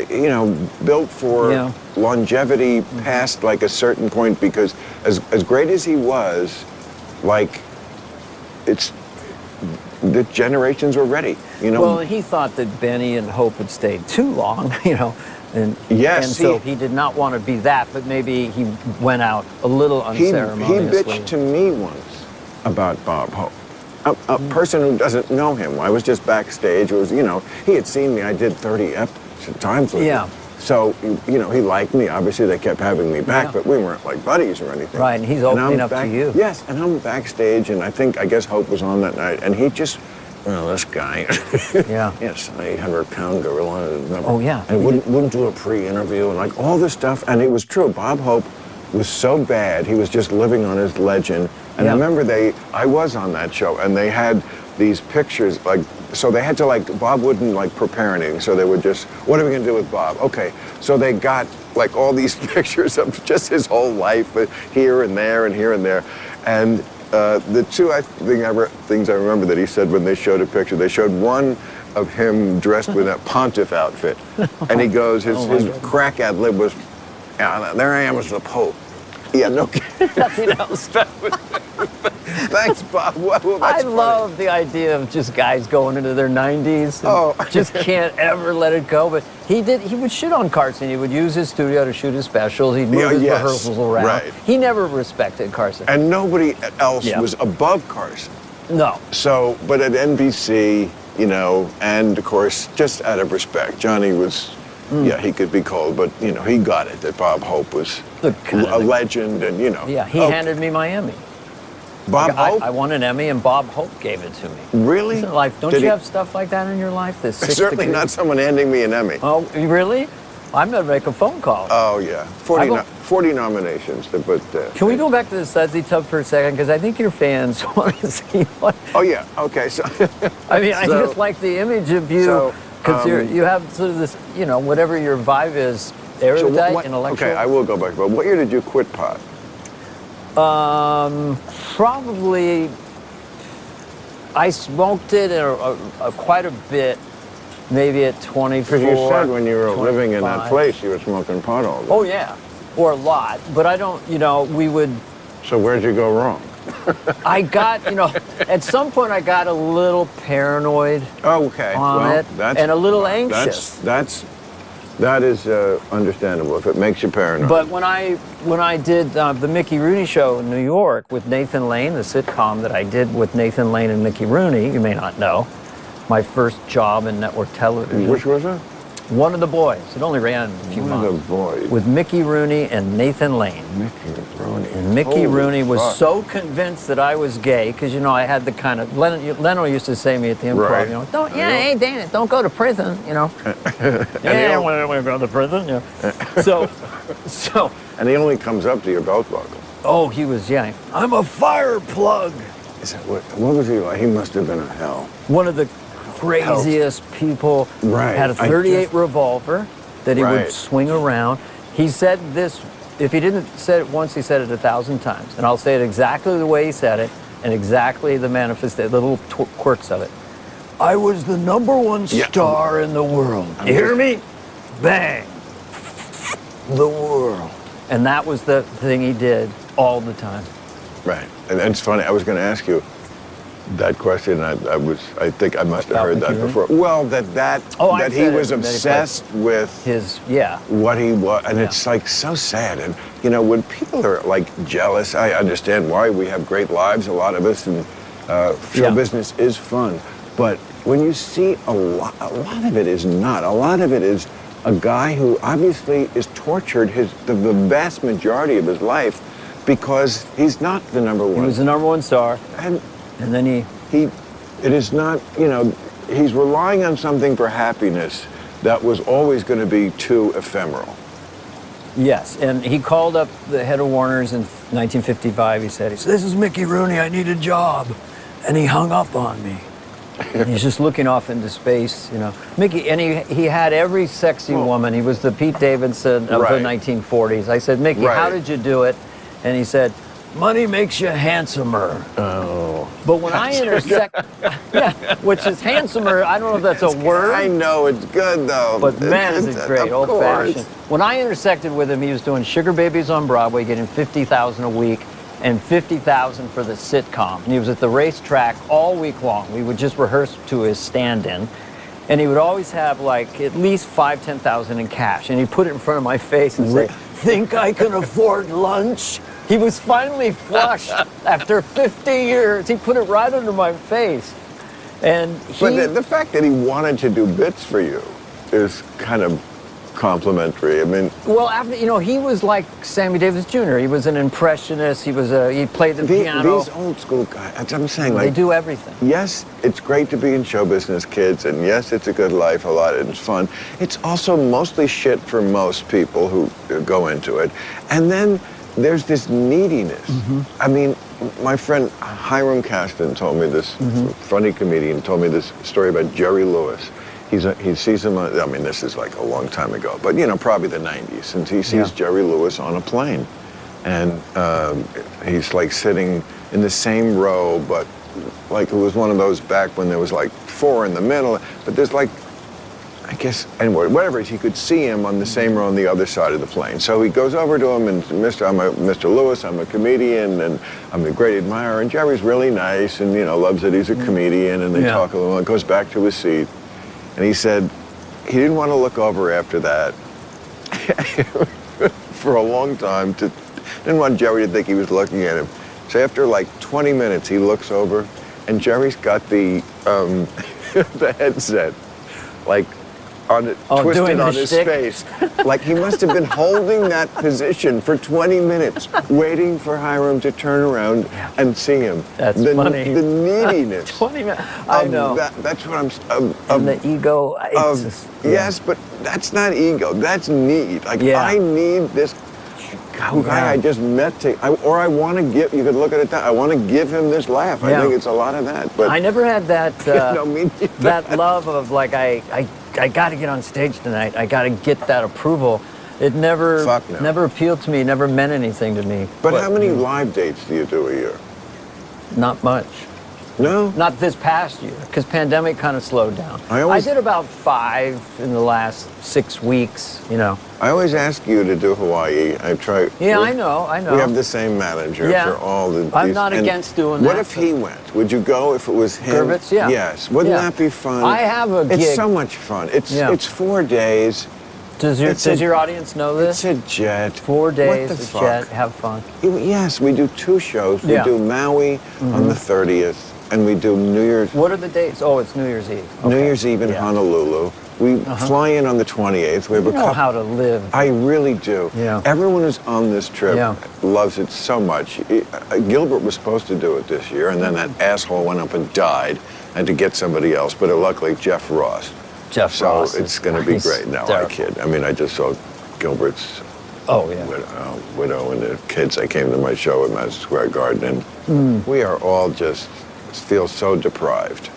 you know, built for longevity past like a certain point, because as great as he was, like, the generations were ready, you know. Well, he thought that Benny and Hope had stayed too long, you know, and so he did not want to be that, but maybe he went out a little unceremoniously. He bitched to me once about Bob Hope, a person who doesn't know him. I was just backstage. It was, you know, he had seen me. I did 30 times with him. So, you know, he liked me. Obviously, they kept having me back, but we weren't like buddies or anything. Right, and he's opening up to you. Yes, and I'm backstage, and I guess Hope was on that night, and he just, well, this guy, yes, an 800-pound gorilla. Oh, yeah. And wouldn't do a pre-interview, and like all this stuff, and it was true. Bob Hope was so bad, he was just living on his legend. And I remember I was on that show, and they had these pictures, like, so they had to, like, Bob wouldn't, like, prepare anything, so they would just, what are we gonna do with Bob? Okay, so they got, like, all these pictures of just his whole life, here and there and here and there. And the two things I remember that he said when they showed a picture, they showed one of him dressed with that pontiff outfit, and he goes, his crack ad lib was, yeah, there I am as the Pope. Yeah, no kidding. Nothing else. Thanks, Bob. Well, I love the idea of just guys going into their 90s. And just can't ever let it go. But he would shit on Carson. He would use his studio to shoot his specials. He'd move his rehearsals around. Right. He never respected Carson. And nobody else was above Carson. No. So, but at NBC, you know, and of course, just out of respect, Johnny was, he could be cold, but, you know, he got it that Bob Hope was a legend, and, you know. Yeah, he handed me my Emmy. Bob Hope? I won an Emmy, and Bob Hope gave it to me. Really? Isn't life, don't you have stuff like that in your life? Certainly not someone handing me an Emmy. Oh, really? I'm going to make a phone call. Oh, yeah. 40 nominations. But, can we go back to the sudsy tub for a second? Because I think your fans want to see what... Oh, yeah. Okay. So, I mean, I just like the image of you, because you have sort of this, you know, whatever your vibe is, erudite, intellectual. Okay, I will go back. But what year did you quit pot? Probably, I smoked it quite a bit, maybe at 24. Because you said when you were living in that place, you were smoking pot all day. Oh, yeah, or a lot. But I don't, you know, we would... So where'd you go wrong? I got, you know, at some point I got a little paranoid on it, and a little anxious. That is understandable if it makes you paranoid. But when I did the Mickey Rooney show in New York with Nathan Lane, the sitcom that I did with Nathan Lane and Mickey Rooney, you may not know, my first job in network television. Which was it? One of the Boys. It only ran a few months. One of the Boys. With Mickey Rooney and Nathan Lane. Mickey Rooney. And Mickey Rooney was so convinced that I was gay, because, you know, I had the kind of... Leno used to say to me at the improv, you know, hey, Dana, don't go to prison, you know. I don't want to go to prison, you know. So... And he only comes up to your belt buckle. Oh, he was, I'm a fire plug. Is that what was he like? He must have been a hell. One of the craziest people. Right. Had a 38 revolver that he would swing around. He said this, if he didn't say it once, he said it 1,000 times. And I'll say it exactly the way he said it, and exactly the little quirks of it. I was the #1 Yeah. star in the world. You hear me? Bang. The world. And that was the thing he did all the time. Right. And it's funny, I was going to ask you that question. I think I must have heard that Mickey Rooney? before. Well, that I he said was it, that he obsessed with His, yeah. what he was, and Yeah. it's like so sad. And you know, when people are like jealous, I understand why. We have great lives, a lot of us, and show Yeah. business is fun. But when you see a lot of it is not. A lot of it is a guy who obviously is tortured the vast majority of his life because he's not the #1. He was the #1 star, and and then he it is not, you know, he's relying on something for happiness that was always going to be too ephemeral. yes, and he called up the head of Warner's in 1955. He said, "This is Mickey Rooney. I need a job," and he hung up on me. And he's just looking off into space, you know. Mickey, and he had every sexy woman. He was the Pete Davidson of the Right. 1940s. I said, Mickey, how Right. did you do it? And he said, money makes you handsomer. Oh. But when I intersect, yeah, which is handsomer, I don't know if that's a word. I know, it's good though. But man, is it great, Of old course. fashioned. When I intersected with him, he was doing Sugar Babies on Broadway, getting $50,000 a week and $50,000 for the sitcom. And he was at the racetrack all week long. We would just rehearse to his stand-in. And he would always have like at least $5,000-10,000 in cash. And he'd put it in front of my face and say, think I can afford lunch? He was finally flush after 50 years. He put it right under my face. And But the fact that he wanted to do bits for you is kind of complimentary. I mean, well, after, you know, he was like Sammy Davis Jr. He was an impressionist. He played the piano. these old school guys, that's what I'm saying. They Like, do everything. yes, it's great to be in show business, kids, and yes, it's a good life, a lot, it's fun. It's also mostly shit for most people who go into it. And then there's this neediness. I mean, my friend Hiram Caston told me this, funny comedian, told me this story about Jerry Lewis. He sees him, I mean, this is like a long time ago, but you know, probably the 90s, and he sees Jerry Lewis on a plane. And he's like sitting in the same row, but like it was one of those back when there was like 4 in the middle, but there's like, I guess, anyway, whatever, he could see him on the same row on the other side of the plane. So he goes over to him and, Mr. Lewis, I'm a comedian and I'm a great admirer. And Jerry's really nice and, you know, loves that he's a comedian, and they talk a little, and goes back to his seat. And he said he didn't want to look over after that for a long time. Didn't want Jerry to think he was looking at him. So after like 20 minutes, he looks over and Jerry's got the the headset like twisted on his shtick? face. Like he must have been holding that position for 20 minutes, waiting for Hiram to turn around and see him. That's funny. The neediness. 20 minutes. I know. That's what I'm. And the ego. It's just, Yes, but that's not ego. That's need. Like I need this guy I just met or I want to give. You could look at it that I want to give him this laugh. I think it's a lot of that. But I never had that. no, me neither. That love of like I got to get on stage tonight. I got to get that approval. It never appealed to me. Never meant anything to me. But how many live dates do you do a year? Not much. No. Not this past year, because pandemic kind of slowed down. I did about 5 in the last 6 weeks. You know. I always ask you to do Hawaii. I try. Yeah, I know. We have the same manager for all the. I'm not against doing that. What if he went? Would you go if it was him? Gervitz, yeah. Yes. Wouldn't that be fun? I have a gig. It's so much fun. It's 4 days. Does your audience know this? It's a jet. 4 days, What the a fuck? jet, have fun. Yes, we do 2 shows. We do Maui on the 30th, and we do New Year's. What are the dates? Oh, it's New Year's Eve. Okay. New Year's Eve in Honolulu. We fly in on the 28th. We have You know how to live. I really do. Yeah. Everyone who's on this trip Yeah. loves it so much. Gilbert was supposed to do it this year, and then that asshole went up and died. I had to get somebody else, but luckily Jeff Ross. So it's going to be great. No, I kid. I mean, I just saw Gilbert's widow and the kids. They came to my show at Madison Square Garden, and we are all just feel so deprived.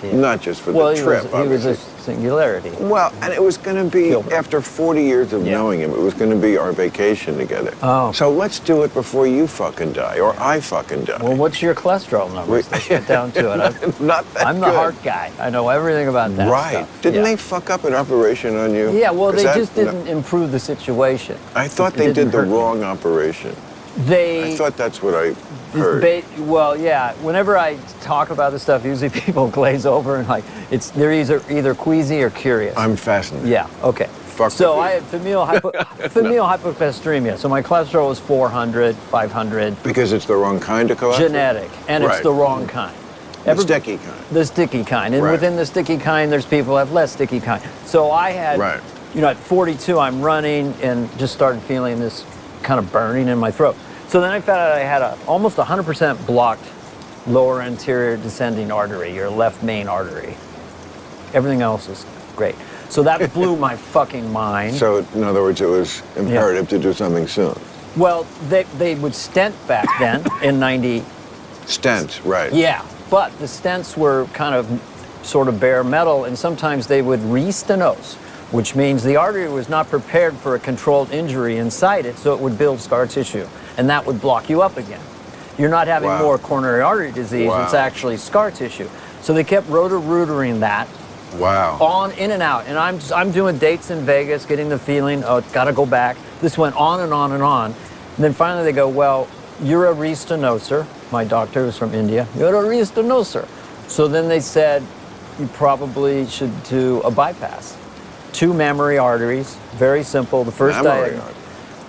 Yeah. Not just for Well, the trip, he was a obviously. singularity. Well, and it was going to be, Gilbert. after 40 years of Yeah. knowing him, it was going to be our vacation together. Oh. So let's do it before you fucking die, or I fucking die. Well, what's your cholesterol numbers? Let's get down to it. Not that I'm the good. heart guy. I know everything about that Right. stuff. Didn't Yeah. they fuck up an operation on you? Yeah, well, Is they that- just didn't improve the situation. I thought It they didn't did the hurt me. wrong operation. They I thought that's what I heard. Well, yeah. Whenever I talk about this stuff, usually people glaze over and like they're either queasy or curious. I'm fascinated. Yeah. Okay. Fuck so with I had familial hypocholesterolemia. So my cholesterol was 400, 500. Because it's the wrong kind of cholesterol? Genetic, and it's Right. the wrong kind. The sticky kind. The sticky kind, and Right. within the sticky kind, there's people who have less sticky kind. So I had, Right. at 42, I'm running and just started feeling this kind of burning in my throat. So then I found out I had almost 100% blocked lower anterior descending artery, your left main artery. Everything else is great. So that blew my fucking mind. So, in other words, it was imperative to do something soon. Well, they would stent back then in 90. Stent, right. Yeah, but the stents were kind of sort of bare metal, and sometimes they would re-stenose, which means the artery was not prepared for a controlled injury inside it, so it would build scar tissue, and that would block you up again. You're not having Wow. more coronary artery disease, Wow. it's actually scar tissue. So they kept rotor-rootering that Wow. on, in and out, and I'm doing dates in Vegas, getting the feeling, oh, it's got to go back. This went on and on and on. And then finally they go, well, you're a restenoser. My doctor was from India. You're a restenoser. So then they said, you probably should do a bypass. 2 mammary arteries, very simple. The first Mammary diag- artery.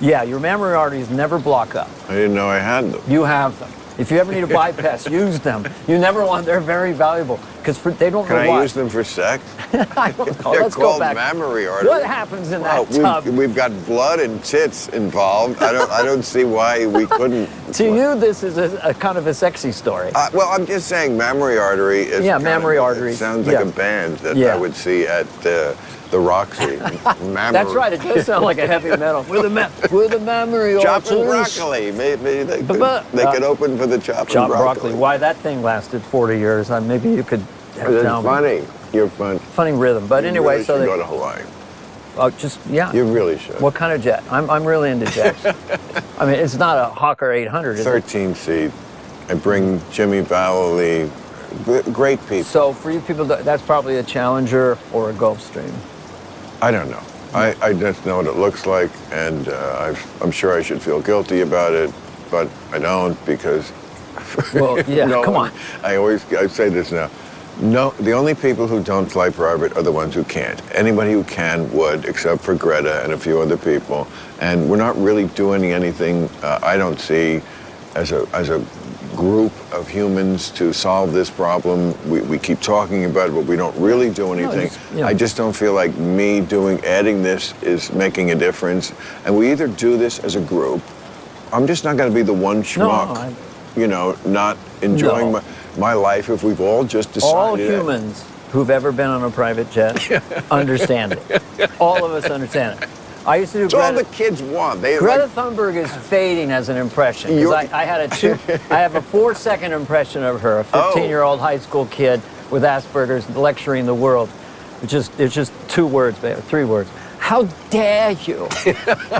Yeah, your mammary arteries never block up. I didn't know I had them. You have them. If you ever need a bypass, use them. You never want, they're very valuable because they don't Can know I why. use them for sex? I don't know. They're Let's go called back. mammary arteries. What happens in that Well, tub? we've got blood and tits involved. I don't see why we couldn't. To you, this is a kind of a sexy story. Well, I'm just saying mammary artery is Yeah, kind mammary of, arteries. It sounds like Yeah. a band that Yeah. I would see at the Roxy. Mammary. That's right. It does sound like a heavy metal. With a mammary Chopping arteries. broccoli. Maybe they But- could open for the chopping Chopped broccoli. broccoli. Why that thing lasted 40 years? Maybe you could have It's down funny. You're fun. funny rhythm. But You anyway, really so should they go to Hawaii. yeah. You really should. What kind of jet? I'm really into jets. I mean, it's not a Hawker 800. Is it? 13 seat. I bring Jimmy Bowley. Great people. So for you people, that's probably a Challenger or a Gulfstream. I don't know. I just know what it looks like, and I'm sure I should feel guilty about it, but I don't because. Well, yeah. no Come one- on. I say this now. No, the only people who don't fly private are the ones who can't. Anybody who can would, except for Greta and a few other people. And we're not really doing anything. I don't see as a group of humans to solve this problem. We keep talking about it, but we don't really do anything. I just don't feel like me adding this is making a difference. And we either do this as a group. I'm just not going to be the one schmuck, not enjoying my life if we've all just decided. All humans who've ever been on a private jet understand it. All of us understand it. I used to do It's all the kids want. Greta Thunberg is fading as an impression. 'Cause I have a 4-second impression of her, a 15-year-old high school kid with Asperger's lecturing the world. It's just 2 words, 3 words. How dare you?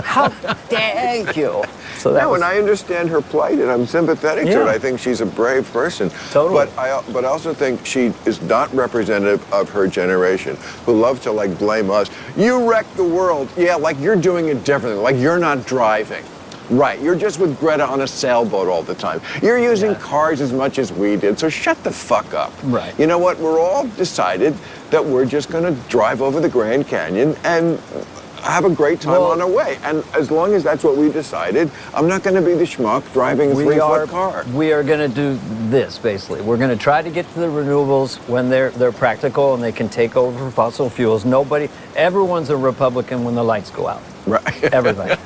How dare you? So that and I understand her plight, and I'm sympathetic to it. I think she's a brave person. Totally. But I also think she is not representative of her generation, who love to blame us. You wrecked the world. Yeah, like you're doing it differently. Like you're not driving. Right, you're just with Greta on a sailboat all the time. You're using cars as much as we did, so shut the fuck up. Right. You know what? We're all decided that we're just going to drive over the Grand Canyon and have a great time on our way. And as long as that's what we decided, I'm not going to be the schmuck driving a 3-foot car. We are going to do this, basically. We're going to try to get to the renewables when they're practical and they can take over fossil fuels. Everyone's a Republican when the lights go out. Right. Everybody.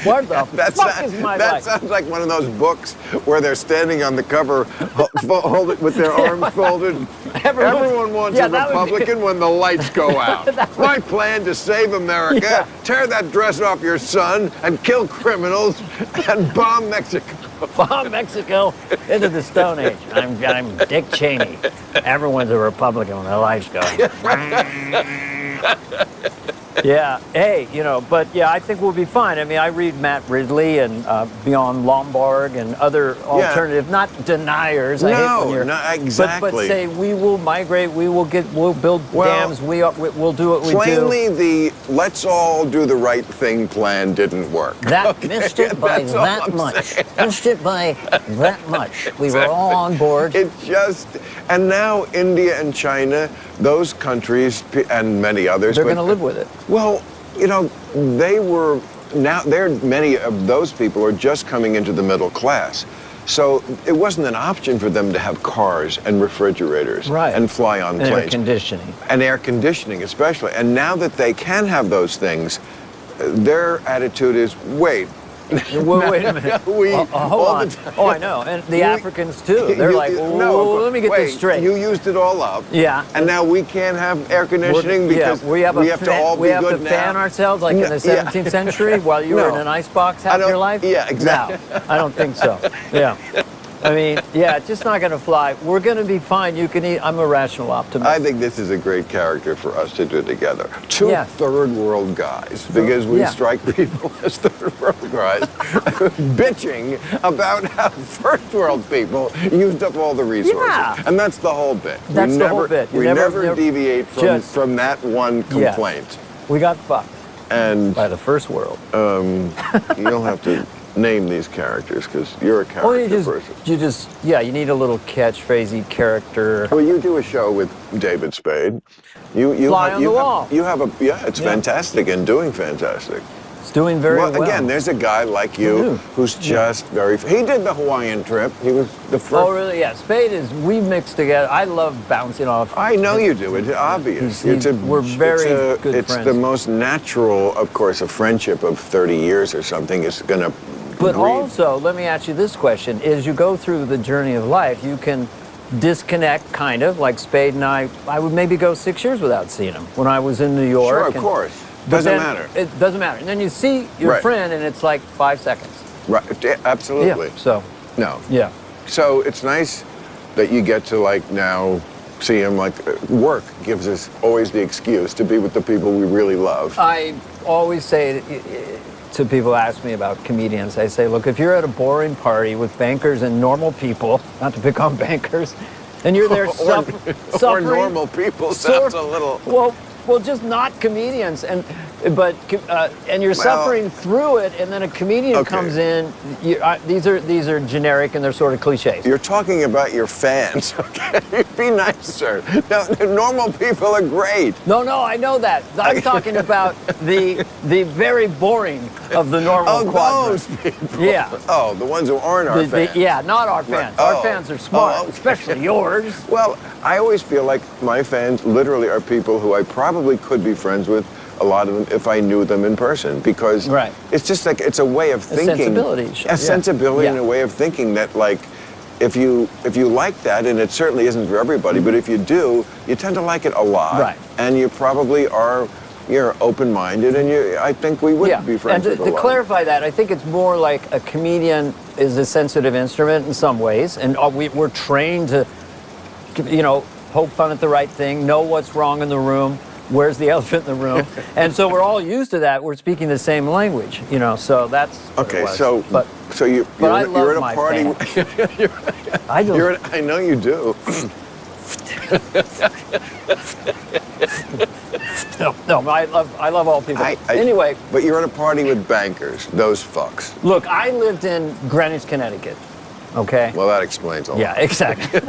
What the fuck is my that life? sounds like one of those books where they're standing on the cover, hold it with their arms folded. Everyone wants a that would be- Republican when the lights go out. My plan to save America: Yeah. tear that dress off your son and kill criminals and bomb Mexico. Bomb Mexico into the Stone Age. I'm Dick Cheney. Everyone's a Republican when the lights go. Yeah, hey, but yeah, I think we'll be fine. I mean, I read Matt Ridley and Beyond Lombard and other alternative, not deniers. I hate when you're, exactly. But say we will migrate, we'll build dams, we'll do what we do. Plainly, the let's all do the right thing plan didn't work. That missed it by That's all that I'm much. saying. Missed it by that much. We were all on board. And now India and China, those countries and many others. They're going to live with it. Well, many of those people are just coming into the middle class. So it wasn't an option for them to have cars and refrigerators and fly on planes. Air conditioning. And air conditioning especially. And now that they can have those things, their attitude is, wait a minute. Hold on. Oh, I know. And the Africans, too. They're like, let me get this straight. You used it all up. Yeah. And now we can't have air conditioning because we have to all be good now. fan ourselves like in the 17th century while you were in an icebox half your life? Yeah, exactly. No, I don't think so. Yeah. I mean, yeah, it's just not going to fly. We're going to be fine. You can eat. I'm a rational optimist. I think this is a great character for us to do together. Two third world guys, because we strike people as third world guys, bitching about how first world people used up all the resources. Yeah. And that's the whole bit. That's the whole bit. We never deviate from that one complaint. Yeah. We got fucked. And by the first world. You don't have to name these characters because you're a character person. You need a little catchphrasey character. Well, you do a show with David Spade. You Fly on the wall. It's fantastic and doing fantastic. It's doing very well. Again, there's a guy like you who's just very. He did the Hawaiian trip. He was the first. Oh, really? Yeah. Spade we mixed together. I love bouncing off. I know you do. It's obvious. We're very good friends. It's the most natural, of course, a friendship of 30 years or something is going to. But also, let me ask you this question. As you go through the journey of life, you can disconnect, kind of, like Spade and I would maybe go 6 years without seeing him when I was in New York. Sure, of course. Doesn't matter. It doesn't matter. And then you see your friend, and it's like 5 seconds. Right, absolutely. Yeah, so. No. Yeah. So it's nice that you get to, now see him, work gives us always the excuse to be with the people we really love. I always say to people who ask me about comedians, I say, look, if you're at a boring party with bankers and normal people, not to pick on bankers, and you're there suffering. Or normal people sounds a little. Well, just not comedians, and you're suffering through it, and then a comedian comes in. These are generic and they're sort of cliches. You're talking about your fans, okay? Be nicer. No, normal people are great. No, I know that. I'm talking about the very boring of the normal quadrant. Those people. Yeah. Oh, the ones who aren't our fans. Not our fans. Our fans are smart, especially yours. Well, I always feel like my fans literally are people who I probably could be friends with, a lot of them, if I knew them in person, because it's just it's a way of thinking. A sensibility. A sensibility and a way of thinking that, if you like that, and it certainly isn't for everybody, but if you do, you tend to like it a lot. Right. And you probably you're open-minded, and I think we would be friends with a lot. And to clarify that, I think it's more like a comedian is a sensitive instrument in some ways, and we're trained to, poke fun at the right thing, know what's wrong in the room, where's the elephant in the room, and so we're all used to that. We're speaking the same language, so that's okay. So you're at a my party. I know you do. No, I love all people. Anyway. But you're at a party with bankers, those fucks. Look, I lived in Greenwich, Connecticut. Okay. Well, that explains a lot. Yeah, exactly.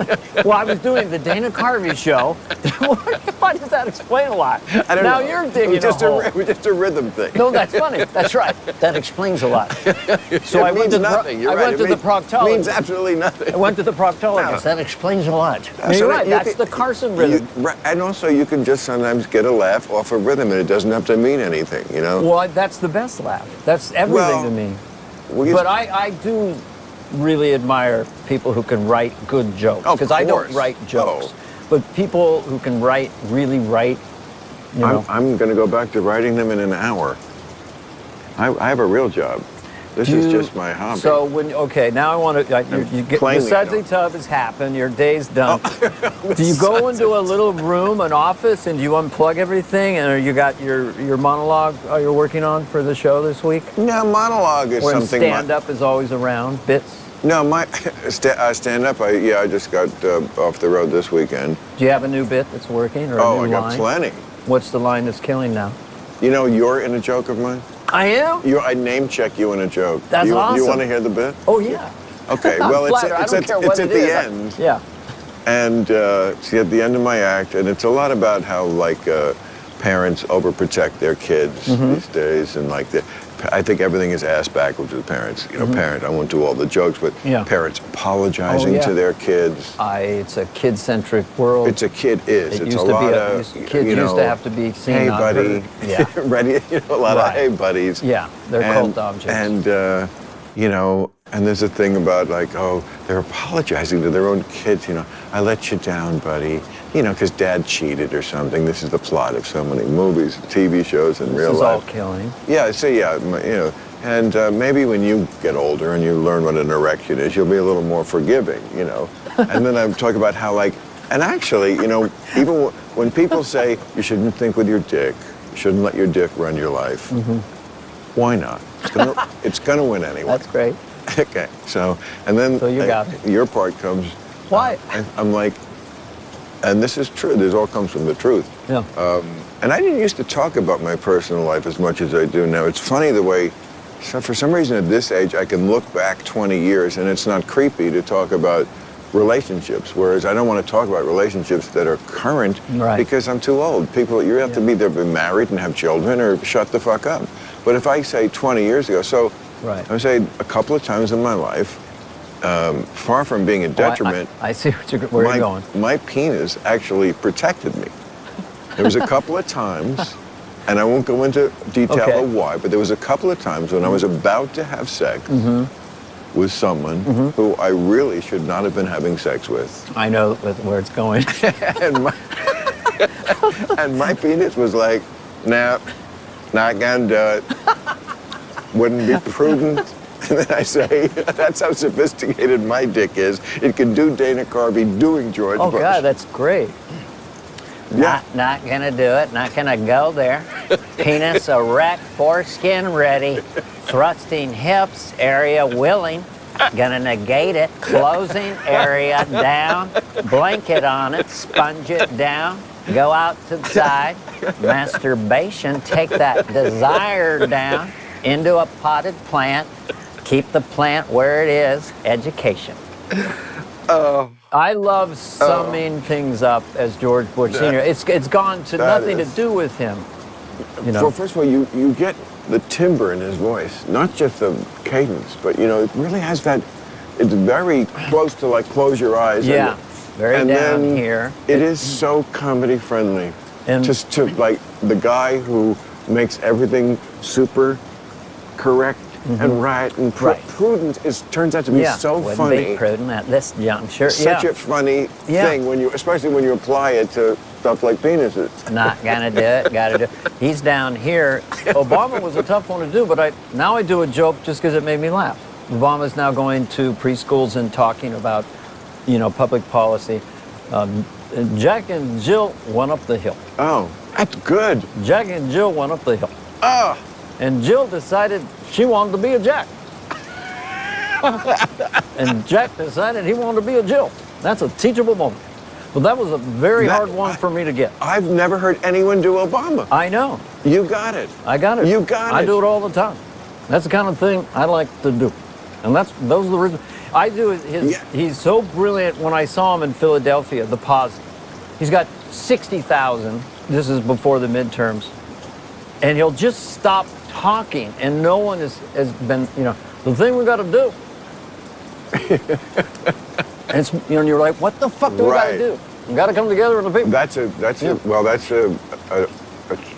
Well, I was doing the Dana Carvey show. Why does that explain a lot? I don't now know. you're digging a hole. It was just a rhythm thing. No, that's funny. That's right. That explains a lot. So It I went means to nothing. You're I right. went to the proctologist. It means absolutely nothing. I went to the proctologist. No. That explains a lot. So You're that right. you That's can- the Carson rhythm. And also, you can just sometimes get a laugh off a rhythm, and it doesn't have to mean anything, you know? Well, that's the best laugh. That's everything Well, to me. Well, you- But I do really admire people who can write good jokes, Of because I don't course. write jokes. Oh. But people who can really write, you know. I'm going to go back to writing them in an hour. I have a real job. This is just my hobby. So now I want to. You get the Plainly, I sudsy don't. tub has happened. Your day's done. Oh. Do you go into a little room, an office, and do you unplug everything? And you got your monologue you're working on for the show this week? No, monologue is Or something. stand up is always around bits. No, my stand up. I just got off the road this weekend. Do you have a new bit that's working or a Oh, new I got line? plenty. What's the line that's killing now? You know, you're in a joke of mine. I am. I name check you in a joke. That's you, awesome. You want to hear the bit? Oh yeah. Okay. I'm Well, flattered. I don't care what it's it at the is. end. Yeah. And see, at the end of my act, and it's a lot about how parents overprotect their kids these days, and I think everything is ass backwards with parents. You know, parent. I won't do all the jokes, but Yeah. parents apologizing Oh, yeah. to their kids. It's a kid-centric world. It's a kid is. It It's used a to lot be of kids you know, used to have to be seen. Hey, not buddy. heard. Yeah. Ready? You know, a lot Right. of hey, buddies. Yeah, they're cult objects. And you know, and there's a thing about they're apologizing to their own kids. You know, I let you down, buddy. You know, because dad cheated or something. This is the plot of so many movies, TV shows, and real This is life. all killing. Yeah, so you know, and maybe when you get older and you learn what an erection is, you'll be a little more forgiving, you know. And then I'm talking about how and actually, you know, even when people say you shouldn't think with your dick, you shouldn't let your dick run your life, why not? It's gonna win anyway. That's great. Okay, so, and then So you got it. your part comes. Why? I'm like, and this is true. This all comes from the truth. Yeah. And I didn't used to talk about my personal life as much as I do now. It's funny the way, so for some reason at this age, I can look back 20 years and it's not creepy to talk about relationships, whereas I don't want to talk about relationships that are current Right. because I'm too old. People, you have to be either be married and have children or shut the fuck up. But if I say 20 years ago, so Right. I would say a couple of times in my life, far from being a detriment, I see where you're going. my penis actually protected me. There was a couple of times, and I won't go into detail Okay. of why, but there was a couple of times when I was about to have sex with someone who I really should not have been having sex with. I know where it's going. And my penis was like, nah, not gonna do it. Wouldn't be prudent. And then I say, that's how sophisticated my dick is. It can do Dana Carvey doing George Oh Bush. God, that's great. Yeah. Not gonna do it, not gonna go there. Penis erect, foreskin ready, thrusting hips, area willing. Gonna negate it, closing area down, blanket on it, sponge it down, go out to the side, masturbation, take that desire down into a potted plant, keep the plant where it is, education. I love summing things up as George Bush Sr. It's gone to that nothing is- to do with him. You know. Well, first of all, you get the timbre in his voice, not just the cadence, but you know, it really has that. It's very close to close your eyes. Yeah, very and down then here. It is so comedy friendly. And- Just to the guy who makes everything super correct and right and Right. prudent turns out to be so Wouldn't funny. be prudent at this juncture. Such a funny Yeah. thing especially when you apply it to stuff like penises. Not gonna do it, gotta do it. He's down here. Obama was a tough one to do, but now I do a joke just because it made me laugh. Obama's now going to preschools and talking about, public policy. Jack and Jill went up the hill. Oh, that's good. Jack and Jill went up the hill. Oh, And Jill decided she wanted to be a Jack. And Jack decided he wanted to be a Jill. That's a teachable moment. But that was a very hard one for me to get. I've never heard anyone do Obama. I know. You got it. I got it. You got I it. do it all the time. That's the kind of thing I like to do. And those are the reasons. I do his. Yeah. He's so brilliant. When I saw him in Philadelphia, the Posse, he's got 60,000. This is before the midterms, and he'll just stop talking, and no one has been. You know, the thing we got to do. And it's, you know, and you're like, what the fuck do we got to Right. do? We got to come together with the people. That's a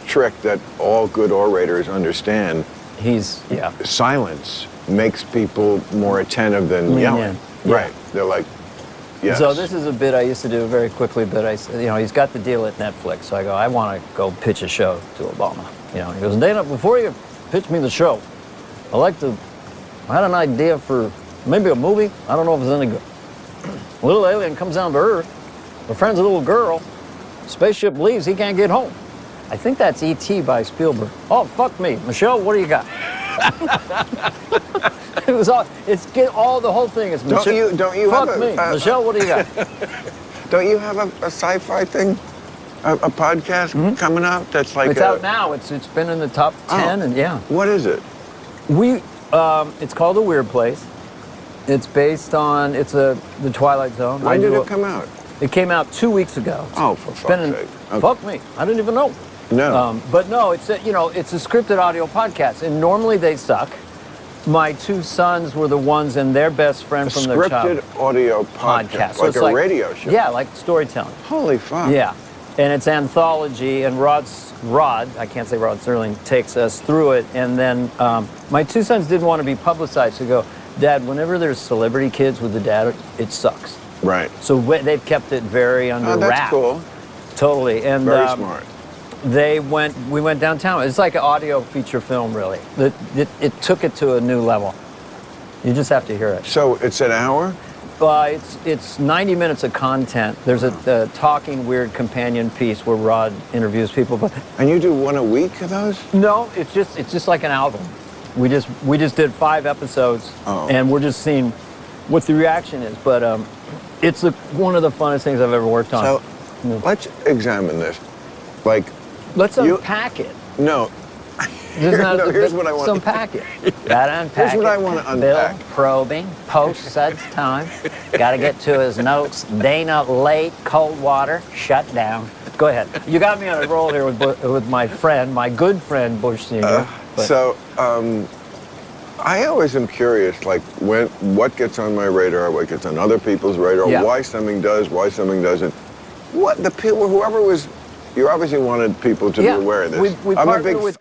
trick that all good orators understand. He's Silence makes people more attentive than Lean yelling. in. Yeah. Right. They're like, yes. So this is a bit I used to do very quickly, but I said, you know, he's got the deal at Netflix. So I go, I want to go pitch a show to Obama. You know, he goes, Dana, before you pitch me the show, I had an idea for maybe a movie. I don't know if it's any good. A little alien comes down to Earth, befriends a little girl, spaceship leaves, he can't get home. I think that's E.T. by Spielberg. Oh, fuck me. Michelle, what do you got? It was all, the whole thing is Don't you fuck have me. Michelle, what do you got? Don't you have a sci-fi thing, a podcast coming out that's like It's out now. It's been in the top 10, and yeah. What is it? It's called The Weird Place. It's based on, the Twilight Zone. When did it come out? It came out 2 weeks ago. Oh, for fuck's sake. Okay. Fuck me. I didn't even know. No. But no, it's a scripted audio podcast, and normally they suck. My two sons were the ones, and their best friend from their childhood. Scripted audio podcast, So like it's a radio show. Yeah, like storytelling. Holy fuck. Yeah, and it's anthology, and Rod, I can't say Rod Serling, takes us through it, and then my two sons didn't want to be publicized, so go, Dad, whenever there's celebrity kids with the dad, it sucks. Right. So they've kept it very under that's wrap. cool. Totally, and Very smart. we went downtown. It's like an audio feature film, really. It took it to a new level. You just have to hear it. So it's an hour? It's 90 minutes of content. There's a talking weird companion piece where Rod interviews people. But And you do one a week of those? no, it's just like an album. We just did 5 episodes, and we're just seeing what the reaction is. But it's one of the funnest things I've ever worked on. So let's examine this. Like, Let's unpack it. no. Here's what I want. Let's unpack it. Gotta unpack Here's what it. I want to unpack. Bill probing, post suds time. Gotta get to his notes. Dana late, cold water, shut down. Go ahead. You got me on a roll here with my friend, my good friend Bush Sr. I always am curious, like, what gets on my radar, what gets on other people's radar, Yeah. why something does, why something doesn't. What the people, whoever was, you obviously wanted people to be aware of this.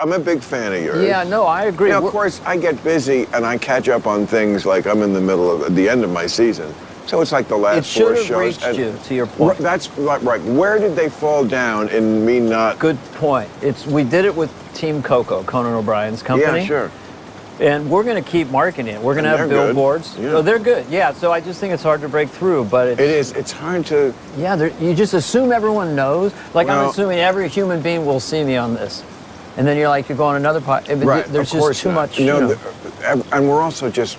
I'm a big fan of yours. Yeah, no, I agree. Of course, I get busy and I catch up on things like I'm in the middle of the end of my season. So it's like the last It should 4 have shows. reached you, to your point. That's right. Where did they fall down in me not? Good point. We did it with Team Coco, Conan O'Brien's company. Yeah, sure. And we're going to keep marketing it. We're going to have And they're good. billboards. Yeah. Oh, they're good. Yeah, so I just think it's hard to break through, but It is. It's hard to. Yeah, you just assume everyone knows. Like, I'm Well- assuming every human being will see me on this. And then you're like, you're going another part. Right. There's of course just too not. much. And we're also just,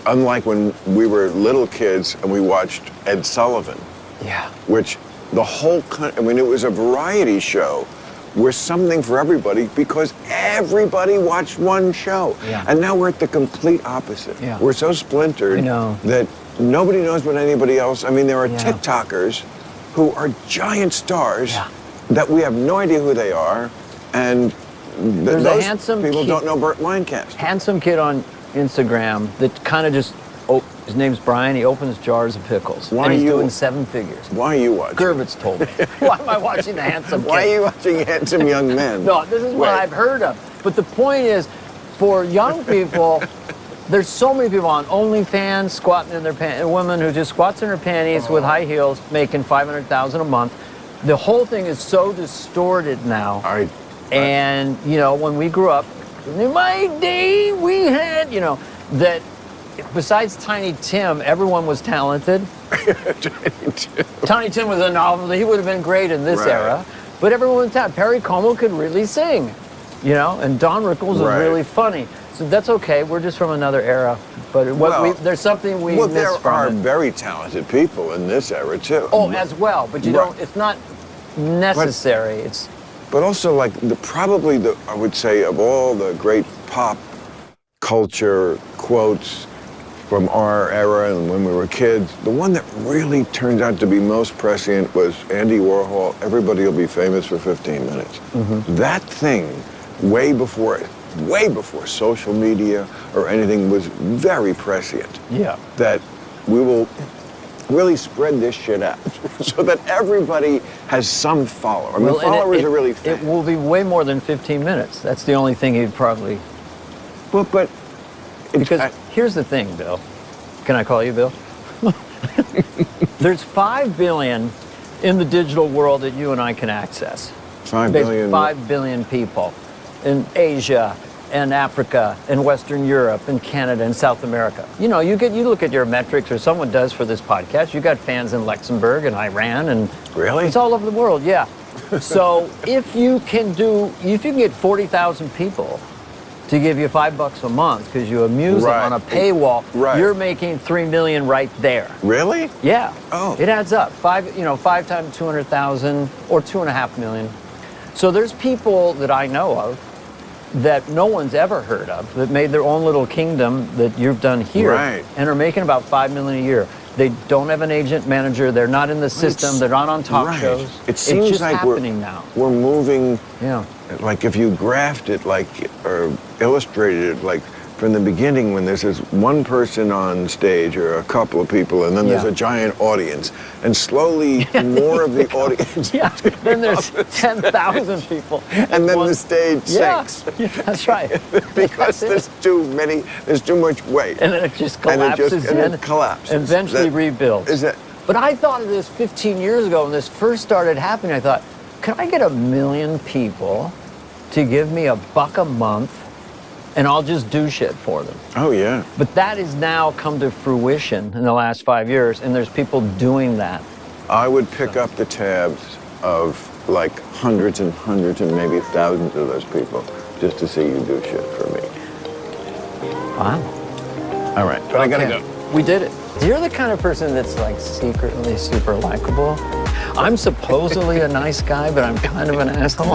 unlike when we were little kids and we watched Ed Sullivan, Yeah. which the whole country, I mean, it was a variety show where something for everybody because everybody watched one show. Yeah. And now we're at the complete opposite. Yeah. We're so splintered I know. that nobody knows what anybody else, I mean, there are Yeah. TikTokers who are giant stars Yeah. that we have no idea who they are. And There's a those handsome people kid- don't know Burt Lancaster. Handsome kid on Instagram that kind of just, his name's Brian. He opens jars of pickles. Why and he's are you- doing 7 figures. Why are you watching? Gervitz told me. Why am I watching the handsome kid? Why are you watching handsome young men? No, this is what Wait. I've heard of. But the point is, for young people, there's so many people on OnlyFans squatting in their pants. A woman who just squats in her panties with high heels, making $500,000 a month. The whole thing is so distorted now. And when we grew up, in my day we had, that. Besides Tiny Tim, everyone was talented. Tiny Tim was a novelty. He would have been great in this era. But everyone was talented. Perry Como could really sing, and Don Rickles was really funny. So that's okay. We're just from another era. But there's something we miss there from are it. very talented people in this era too. Oh, as well. But it's not necessary. But also, like, I would say, of all the great pop culture quotes, from our era and when we were kids. The one that really turned out to be most prescient was Andy Warhol, Everybody Will Be Famous for 15 Minutes. That thing, way before social media or anything, was very prescient. Yeah. That we will really spread this shit out so that everybody has some follower. I mean, Well, and followers it- are really It fans. will be way more than 15 minutes. That's the only thing he'd probably... But Because here's the thing, Bill. Can I call you Bill? There's 5 billion in the digital world that you and I can access. 5 Basically, billion. 5 billion people in Asia and Africa and Western Europe and Canada and South America. You know, you look at your metrics, or someone does for this podcast. You got fans in Luxembourg and Iran and Really? it's all over the world. Yeah. So if you can get 40,000 people to give you $5 a month because you amuse Right. them on a paywall, Right. you're making 3 million right there. Really? Yeah. Oh. It adds up. 5 times 200,000 or 2.5 million. So there's people that I know of that no one's ever heard of that made their own little kingdom that you've done here Right. and are making about 5 million a year. They don't have an agent manager. They're not in the system. They're not on talk Right. shows. It seems it's just like happening now. we're moving. Yeah. Like if you graphed it, like, or illustrated it, like from the beginning, when there's this one person on stage or a couple of people, and then there's Yeah. a giant audience, and slowly more of the audience, Yeah. Then there's 10,000 people. and then One- the stage Yeah. sinks Yeah, that's right. because That's it. there's too much weight. And then it just And it collapses just- and in. it collapses. And eventually That- rebuilds. is that- But I thought of this 15 years ago when this first started happening. I thought, can I get 1 million people to give me $1 a month and I'll just do shit for them? Oh yeah. But that has now come to fruition in the last 5 years, and there's people doing that. I would pick up the tabs of like hundreds and maybe thousands of those people just to see you do shit for me. Wow. All right, but I gotta Okay. go. We did it. You're the kind of person that's like secretly super likable. I'm supposedly a nice guy, but I'm kind of an asshole.